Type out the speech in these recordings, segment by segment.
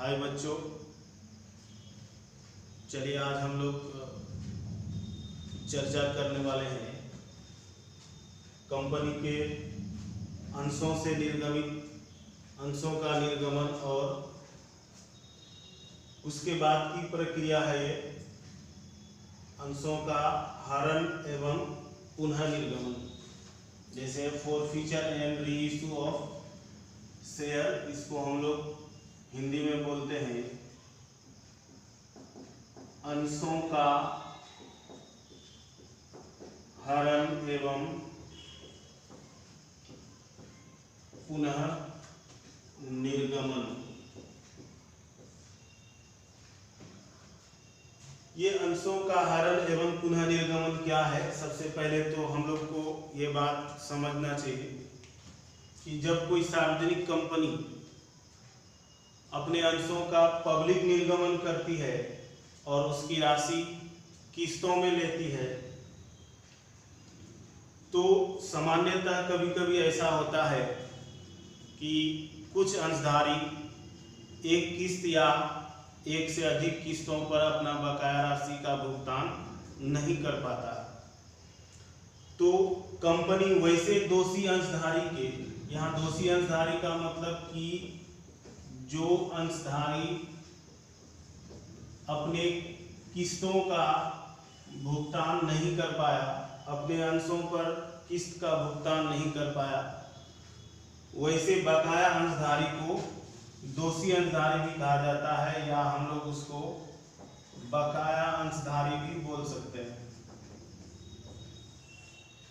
हाय बच्चों, चलिए आज हम लोग चर्चा करने वाले हैं कंपनी के अंशों से निर्गमित अंशों का निर्गमन और उसके बाद की प्रक्रिया है ये अंशों का हरण एवं पुनः निर्गमन। जैसे forfeiture and reissue of share, इसको हम लोग हिंदी में बोलते हैं अंशों का हरण एवं पुनः निर्गमन। ये अंशों का हरण एवं पुनः निर्गमन क्या है? सबसे पहले तो हम लोग को ये बात समझना चाहिए कि जब कोई सार्वजनिक कंपनी अपने अंशों का पब्लिक निर्गमन करती है और उसकी राशि किस्तों में लेती है, तो सामान्यतः कभी कभी ऐसा होता है कि कुछ अंशधारी एक किस्त या एक से अधिक किस्तों पर अपना बकाया राशि का भुगतान नहीं कर पाता, तो कंपनी वैसे दोषी अंशधारी के, यहाँ दोषी अंशधारी का मतलब कि जो अंशधारी अपने किस्तों का भुगतान नहीं कर पाया, अपने अंशों पर किस्त का भुगतान नहीं कर पाया, वैसे बकाया अंशधारी को दोषी अंशधारी भी कहा जाता है, या हम लोग उसको बकाया अंशधारी भी बोल सकते हैं।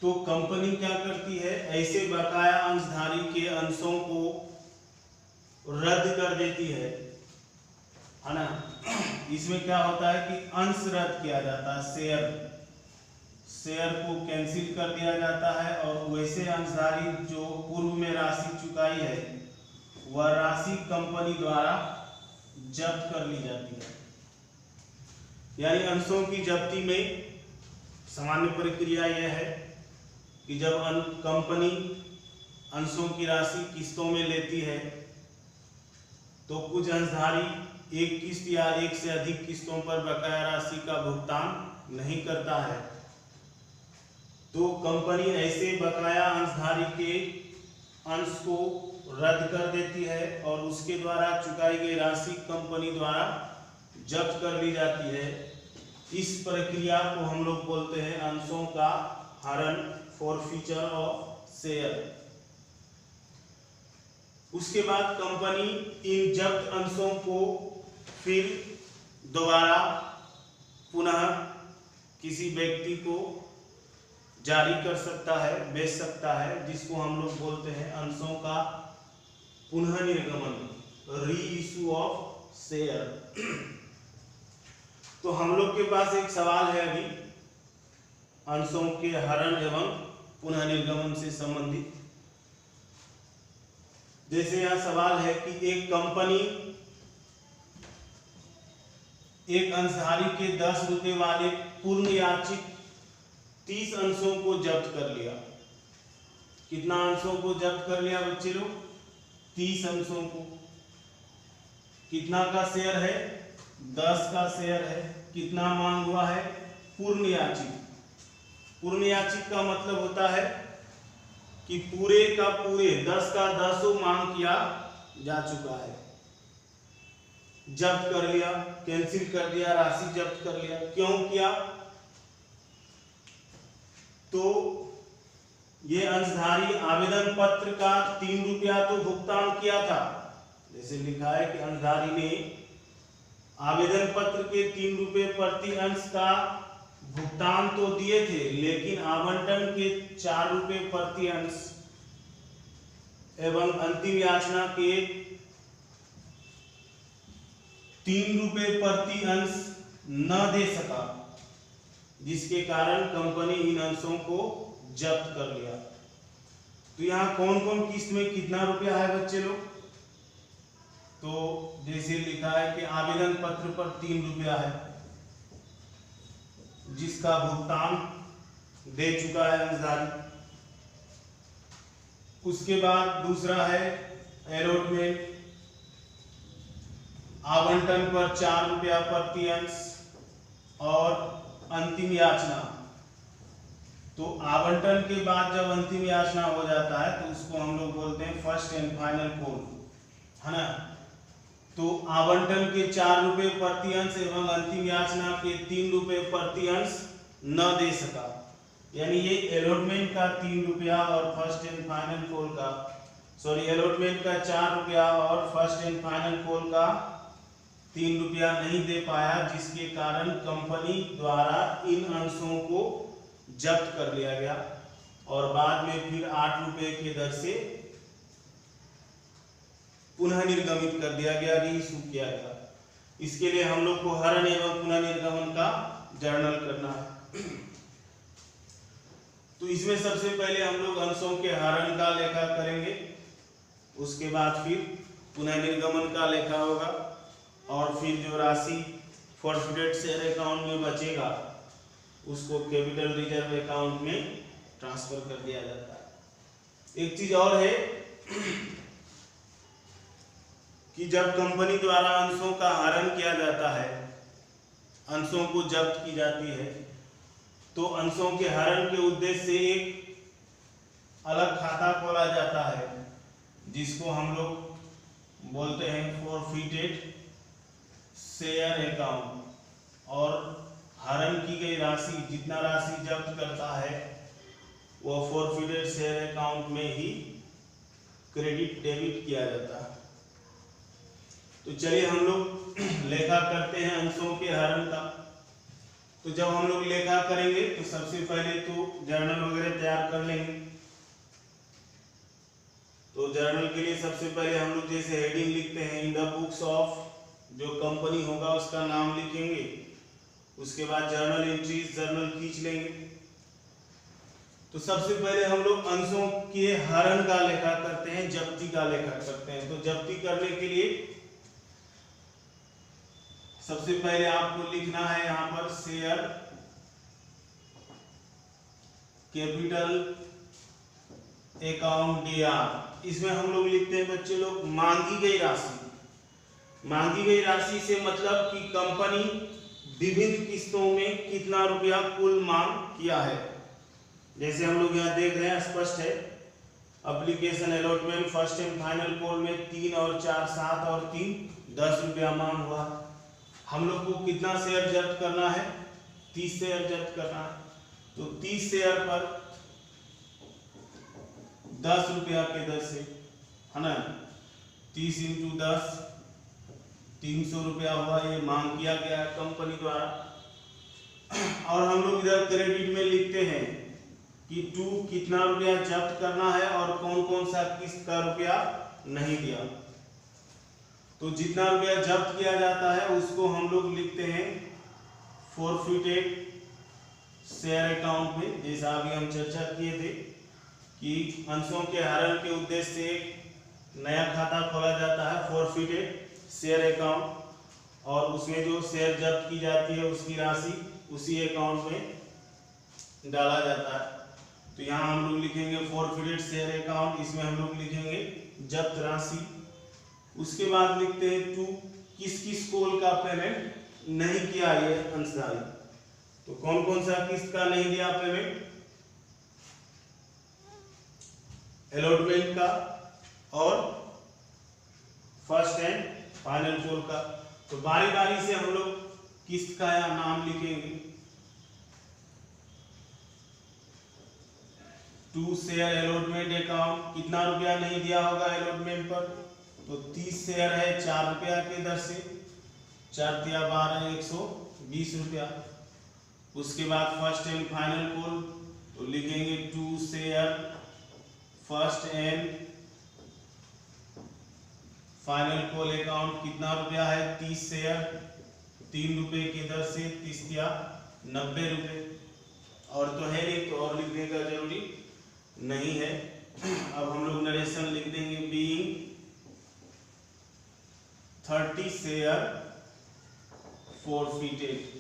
तो कंपनी क्या करती है, ऐसे बकाया अंशधारी के अंशों को रद्द कर देती है ना। इसमें क्या होता है कि अंश रद्द किया जाता है, शेयर को कैंसिल कर दिया जाता है, और वैसे अंशधारी जो पूर्व में राशि चुकाई है वह राशि कंपनी द्वारा जब्त कर ली जाती है। यानी अंशों की जब्ती में सामान्य प्रक्रिया यह है कि जब कंपनी अंशों की राशि किस्तों में लेती है तो कुछ अंशधारी एक किस्त या एक से अधिक किस्तों पर बकाया राशि का भुगतान नहीं करता है, तो कंपनी ऐसे बकाया अंशधारी के अंश को रद्द कर देती है और उसके द्वारा चुकाई गई राशि कंपनी द्वारा जब्त कर ली जाती है। इस प्रक्रिया को हम लोग बोलते हैं अंशों का हरण, फॉरफीचर ऑफ शेयर। उसके बाद कंपनी इन जब्त अंशों को फिर दोबारा पुनः किसी व्यक्ति को जारी कर सकता है, बेच सकता है, जिसको हम लोग बोलते हैं अंशों का पुनः निर्गमन, रीइश्यू ऑफ शेयर। तो हम लोग के पास एक सवाल है अभी अंशों के हरण एवं पुनः निर्गमन से संबंधित। जैसे यह सवाल है कि एक कंपनी एक अंशधारी के 10 रुपए वाले पूर्ण याचित 30 अंशों को जब्त कर लिया। कितना अंशों को जब्त कर लिया बच्चे लोग? 30 अंशों को। कितना का शेयर है? 10 का शेयर है। कितना मांग हुआ है? पूर्ण याचित। पूर्ण याचित का मतलब होता है कि पूरे का पूरे 10 का 10 मांग किया जा चुका है, जब्त कर लिया, कैंसिल कर दिया, राशि जब्त कर लिया। क्यों किया? तो ये अंशधारी आवेदन पत्र का 3 रुपया तो भुगतान किया था, जैसे लिखा है कि अंशधारी ने आवेदन पत्र के 3 रुपये प्रति अंश का भुगतान तो दिए थे, लेकिन आवंटन के 4 रुपये प्रति अंश एवं अंतिम याचना के 3 रुपये प्रति अंश न दे सका, जिसके कारण कंपनी इन अंशों को जब्त कर लिया। तो यहाँ कौन कौन किस्त में कितना रुपया है बच्चे लोग? तो जैसे लिखा है कि आवेदन पत्र पर 3 रुपया है, जिसका भुगतान दे चुका है अंशधारी। उसके बाद दूसरा है अलॉटमेंट। आवंटन पर 4 रुपया प्रति अंश और अंतिम याचना। तो आवंटन के बाद जब अंतिम याचना हो जाता है तो उसको हम लोग बोलते हैं फर्स्ट एंड फाइनल कॉल, है ना। तो आवंटन के 4 रुपये प्रति अंश एवं अंतिम याचना के 3 रुपये प्रति अंश न दे सका, यानी ये अलॉटमेंट का 3 रुपया और फर्स्ट एंड फाइनल कॉल का अलॉटमेंट का 4 रुपया और फर्स्ट एंड फाइनल कॉल का 3 रुपया नहीं दे पाया, जिसके कारण कंपनी द्वारा इन अंशों को जब्त कर लिया गया और बाद में फिर 8 रुपये की दर से पुनः निर्गमित कर दिया गया, रीइशू किया गया। इसके लिए हम लोग को हरण एवं पुनः निर्गमन का जर्नल करना है। तो इसमें सबसे पहले हम लोग अंशों के हरण का लेखा करेंगे, उसके बाद फिर पुनः निर्गमन का लेखा होगा और फिर जो राशि फॉरफिटेड शेयर अकाउंट में बचेगा उसको कैपिटल रिजर्व अकाउंट में ट्रांसफर कर दिया जाता है। एक चीज और है कि जब कंपनी द्वारा अंशों का हरण किया जाता है, अंशों को जब्त की जाती है, तो अंशों के हरण के उद्देश्य से एक अलग खाता खोला जाता है जिसको हम लोग बोलते हैं फॉरफिटेड शेयर अकाउंट, और हरण की गई राशि जितना राशि जब्त करता है वो फॉरफिटेड शेयर अकाउंट में ही क्रेडिट डेबिट किया जाता है। तो चलिए हम लोग लेखा करते हैं अंशों के हरण का। तो जब हम लोग लेखा करेंगे तो सबसे पहले तो जर्नल वगैरह तैयार कर लेंगे। तो जर्नल के लिए सबसे पहले हम लोग जैसे हेडिंग लिखते हैं इन द बुक्स ऑफ, जो कंपनी होगा उसका नाम लिखेंगे, उसके बाद जर्नल एंट्रीज जर्नल खींच लेंगे। तो सबसे पहले हम लोग अंशों के हरण का लेखा करते हैं, जब्ती का लेखा करते हैं। तो जब्ती करने के लिए सबसे पहले आपको लिखना है यहाँ पर शेयर कैपिटल अकाउंट DR। इसमें हम लोग लिखते हैं बच्चे लोग मांगी गई राशि। मांगी गई राशि से मतलब कि कंपनी विभिन्न किस्तों में कितना रुपया कुल मांग किया है। जैसे हम लोग यहाँ देख रहे हैं स्पष्ट है, application allotment first and final call में 3 और 4 7 और 3 10 रुपया मांग हुआ। हम लोग को कितना शेयर जब्त करना है? 30 शेयर जब्त करना है। तो 30 शेयर पर 10 रुपया के दर से, है ना, 30 × 10 300 रुपया हुआ, ये मांग किया गया है कंपनी द्वारा। और हम लोग इधर क्रेडिट में लिखते हैं कि टू कितना रुपया जब्त करना है और कौन कौन सा किस्त का रुपया नहीं दिया। तो जितना रुपया जब्त किया जाता है उसको हम लोग लिखते हैं फॉरफिटेड शेयर अकाउंट में। जैसा अभी हम चर्चा किए थे कि अंशों के हरण के उद्देश्य से एक नया खाता खोला जाता है फॉरफिटेड शेयर अकाउंट, और उसमें जो शेयर जब्त की जाती है उसकी राशि उसी अकाउंट में डाला जाता है। तो यहाँ हम लोग लिखेंगे फॉरफिटेड शेयर अकाउंट, इसमें हम लोग लिखेंगे जब्त राशि। उसके बाद लिखते हैं टू किस किस कॉल का पेमेंट नहीं किया ये अंशधारी। तो कौन कौन सा किस्त का नहीं दिया पेमेंट? अलॉटमेंट का और फर्स्ट एंड फाइनल कॉल का। तो बारी बारी से हम लोग किस्त का या नाम लिखेंगे। टू शेयर अलॉटमेंट अकाउंट, कितना रुपया नहीं दिया होगा अलॉटमेंट पर? तो 30 शेयर है 4 रुपया के दर से, 4 × 12 120 रुपया। उसके बाद फर्स्ट एंड फाइनल कॉल, तो लिखेंगे to share first and final call account, कितना रुपया है? 30 शेयर 3 रुपये की दर से, 30 × 90 रुपये। और तो है नहीं तो और लिखने का जरूरी नहीं है। अब हम लोग नरेशन लिख देंगे बीइंग 30 शेयर फॉरफिटेड।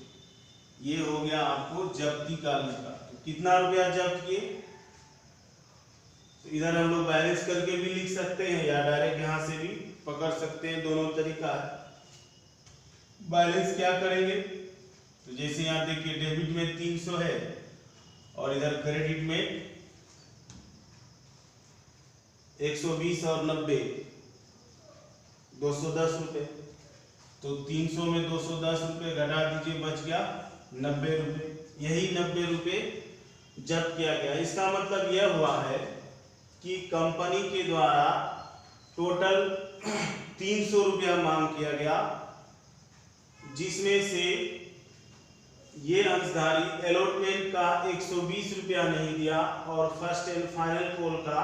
ये हो गया आपको जब्ती का लेखा। तो कितना रुपया जब्त किए? तो इधर हम लोग बैलेंस करके भी लिख सकते हैं या डायरेक्ट यहाँ से भी पकड़ सकते हैं, दोनों तरीका है। बैलेंस क्या करेंगे, तो जैसे यहाँ देखिए डेबिट में 300 है और इधर क्रेडिट में 120 और 90 210 रुपये। तो 300 में 210 रुपये घटा दीजिए, बच गया 90 रुपये। यही 90 रुपये जब्त किया गया। इसका मतलब यह हुआ है कि कंपनी के द्वारा टोटल 300 रुपया मांग किया गया, जिसमें से ये अंशधारी अलॉटमेंट का 120 रुपया नहीं दिया और फर्स्ट एंड फाइनल कॉल का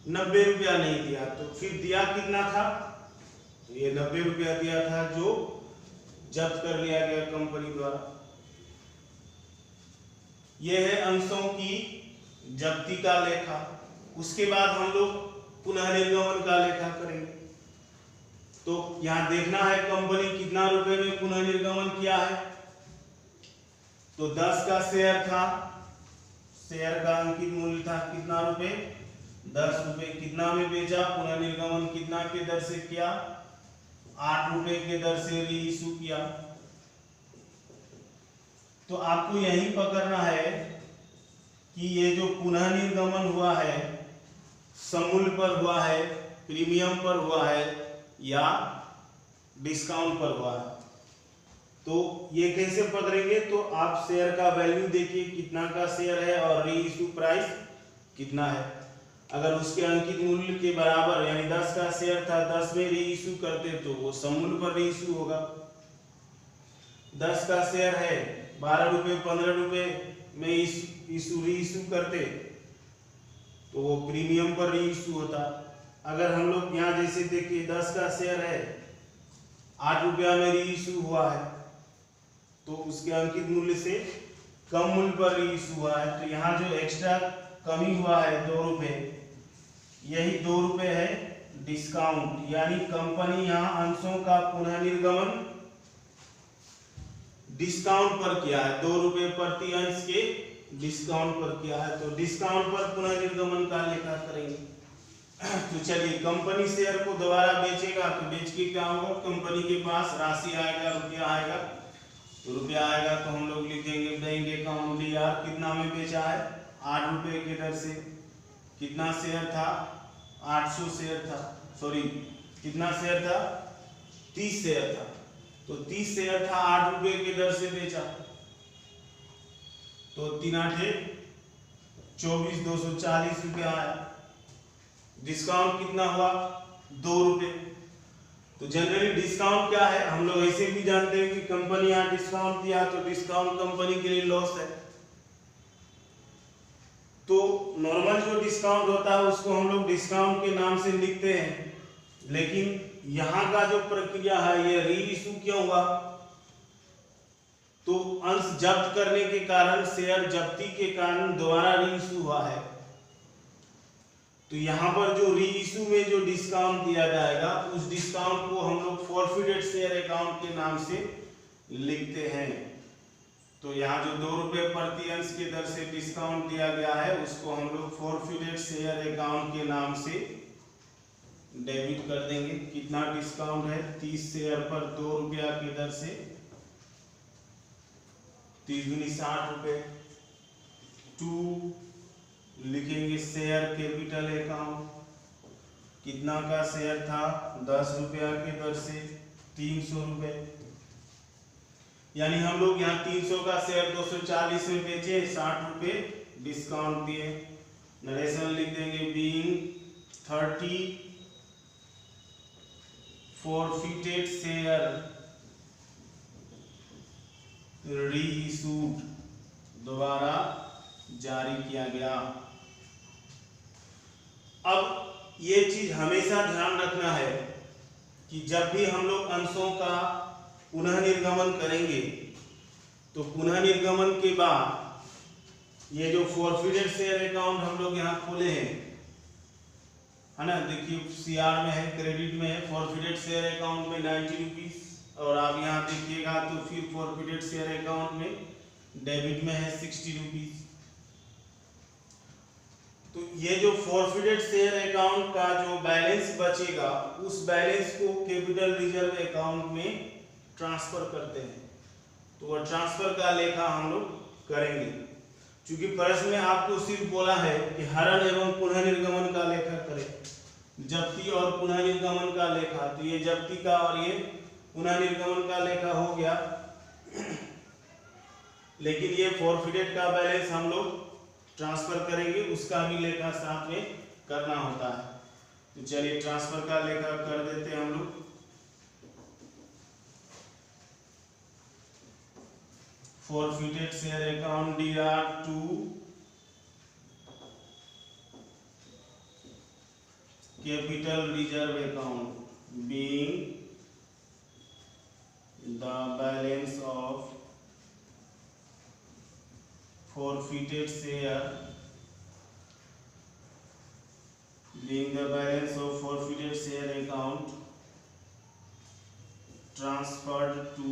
90 रुपया नहीं दिया। तो फिर दिया कितना था, तो ये 90 रुपया दिया था जो जब्त कर लिया गया कंपनी द्वारा। यह है अंशों की जब्ती का लेखा। उसके बाद हम लोग पुनः निर्गमन का लेखा करेंगे। तो यहां देखना है कंपनी कितना रुपए में पुनः निर्गमन किया है। तो 10 का शेयर था, शेयर का अंकित मूल्य था कितना रुपए, 10 रुपए। कितना में बेचा, पुनः निर्गमन कितना के दर से किया, 8 रुपए के दर से री इशू किया। तो आपको यही पकड़ना है कि ये जो पुनः निर्गमन हुआ है समूल्य पर हुआ है, प्रीमियम पर हुआ है या डिस्काउंट पर हुआ है। तो ये कैसे पकड़ेंगे, तो आप शेयर का वैल्यू देखिए कितना का शेयर है और री इशू प्राइस कितना है। अगर उसके अंकित मूल्य के बराबर यानी 10 का शेयर था, 10 में री इशू करते तो वो समूल्य पर री इशू होगा। 10 का शेयर है, 12 रुपये 15 रुपये में री इशू करते तो वो प्रीमियम पर री इशू होता। अगर हम लोग यहाँ जैसे देखिए 10 का शेयर है, 8 रुपया में री इशू हुआ है, तो उसके अंकित मूल्य से कम मूल्य पर री इशू हुआ है। तो यहाँ जो एक्स्ट्रा कमी हुआ है 2 रुपये, यही 2 रुपये है डिस्काउंट। यानी कंपनी यहाँ अंशों का पुनः निर्गमन डिस्काउंट पर किया है, 2 रुपये प्रति अंश के डिस्काउंट पर किया है। तो डिस्काउंट पर पुनः निर्गमन का लेखा करेंगे। तो चलिए, कंपनी शेयर को दोबारा बेचेगा तो बेच के क्या होगा, कंपनी के पास राशि आएगा, रुपया आएगा। तो रुपया आएगा तो हम लोग लिखेंगे बैंक अकाउंट यार कितना में बेचा है, 8 रुपये के दर से। कितना शेयर था, 800 शेयर था, सॉरी कितना शेयर था, 30 शेयर था। तो 30 शेयर था, 8 रुपये के दर से बेचा। तो 3 8 24, 240 रुपया आया। डिस्काउंट कितना हुआ, 2 रुपये। तो जनरली डिस्काउंट क्या है, हम लोग ऐसे भी जानते हैं कि कंपनी यहाँ डिस्काउंट दिया तो डिस्काउंट कंपनी के लिए लॉस है। तो नॉर्मल जो डिस्काउंट होता है उसको हम लोग डिस्काउंट के नाम से लिखते हैं, लेकिन यहाँ का जो प्रक्रिया है ये री इशू क्यों हुआ, तो अंश जब्त करने के कारण, शेयर जब्ती के कारण दोबारा री इशू हुआ है। तो यहाँ पर जो री इशू में जो डिस्काउंट दिया जाएगा उस डिस्काउंट को हम लोग फॉरफिटेड शेयर अकाउंट के नाम से लिखते हैं। तो यहाँ जो 2 रुपये प्रति अंश के दर से डिस्काउंट दिया गया है उसको हम लोग फॉरफिटेड शेयर अकाउंट के नाम से डेबिट कर देंगे। कितना डिस्काउंट है, 30 शेयर पर 2 रुपया की दर से 30 दूनी 60 रुपये। 2 लिखेंगे शेयर कैपिटल अकाउंट, कितना का शेयर था, 10 रुपया की दर से 300 रुपये। यानी हम लोग यहाँ 300 का शेयर 240 में बेचे, 60 रुपये डिस्काउंट दिए। नरेशन लिख देंगे बीइंग 30 forfeited शेयर री इशूड, दोबारा जारी किया गया। अब ये चीज हमेशा ध्यान रखना है कि जब भी हम लोग अंशों का पुनः निर्गमन करेंगे तो पुनः निर्गमन के बाद ये जो फॉरफिटेड शेयर अकाउंट हम लोग यहाँ खोले हैं, है ना, देखिए सीआर में है, क्रेडिट में है, फॉरफिटेड शेयर अकाउंट में 90 रुपीज, और आप यहाँ देखिएगा तो फिर फॉरफिटेड शेयर अकाउंट में डेबिट में है 60 रुपीज। तो ये जो फॉरफिटेड शेयर अकाउंट का जो बैलेंस बचेगा उस बैलेंस को कैपिटल रिजर्व अकाउंट में ट्रांसफर करते हैं, तो वह ट्रांसफर का लेखा हम लोग करेंगे। क्योंकि प्रश्न में आपको सिर्फ बोला है कि हरण एवं पुनः निर्गमन का लेखा करें, जब्ती और पुनः निर्गमन का लेखा। तो ये जब्ती का और ये पुनः निर्गमन का लेखा हो गया, लेकिन ये फॉरफिटेड का बैलेंस हम लोग ट्रांसफर करेंगे, उसका भी लेखा साथ में करना होता है। तो चलिए ट्रांसफर का लेखा कर देते हैं हम लोग। Forfeited share account DR to capital reserve account being the balance of forfeited share account transferred to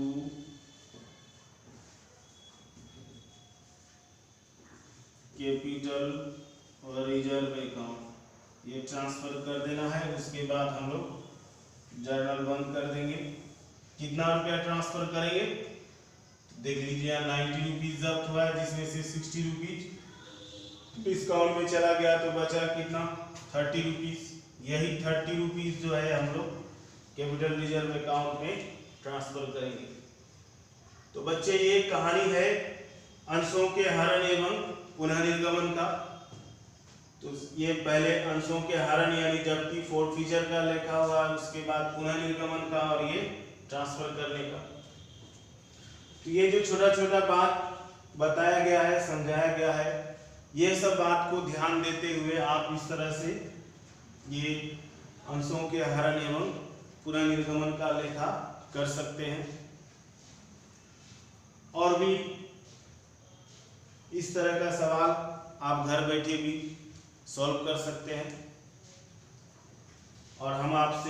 capital और रिजर्व अकाउंट, ये ट्रांसफर कर देना है। उसके बाद हम लोग जर्नल बंद कर देंगे। कितना रुपया ट्रांसफर करेंगे देख लीजिए, 90 रुपीज जब्त हुआ है, जिसमें से 60 रुपीज डिस्काउंट में चला गया, तो बचा कितना 30 रुपीज। यही 30 रुपीज जो है हम लोग कैपिटल रिजर्व अकाउंट में ट्रांसफर करेंगे। तो बच्चे ये कहानी है अंशों के हरण एवं पुनः निर्गमन का। तो ये पहले अंशों के हरण यानी जब्ती फोर्फीचर का लेखा हुआ, उसके बाद पुनः निर्गमन का और ये ट्रांसफर करने का। तो ये जो छोटा छोटा बात बताया गया है, समझाया गया है, ये सब बात को ध्यान देते हुए आप इस तरह से ये अंशों के हरण एवं पुनः निर्गमन का लेखा कर सकते हैं। और भी इस तरह का सवाल आप घर बैठे भी सॉल्व कर सकते हैं। और हम आप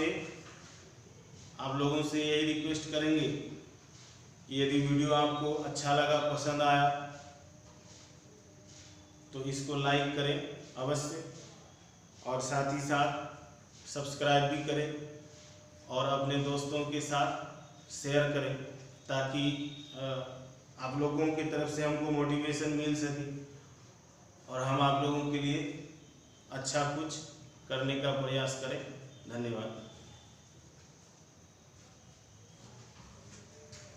लोगों से यही रिक्वेस्ट करेंगे कि यदि वीडियो आपको अच्छा लगा, पसंद आया, तो इसको लाइक करें अवश्य, और साथ ही साथ सब्सक्राइब भी करें और अपने दोस्तों के साथ शेयर करें, ताकि आप लोगों की तरफ से हमको मोटिवेशन मिल सके और हम आप लोगों के लिए अच्छा कुछ करने का प्रयास करें। धन्यवाद।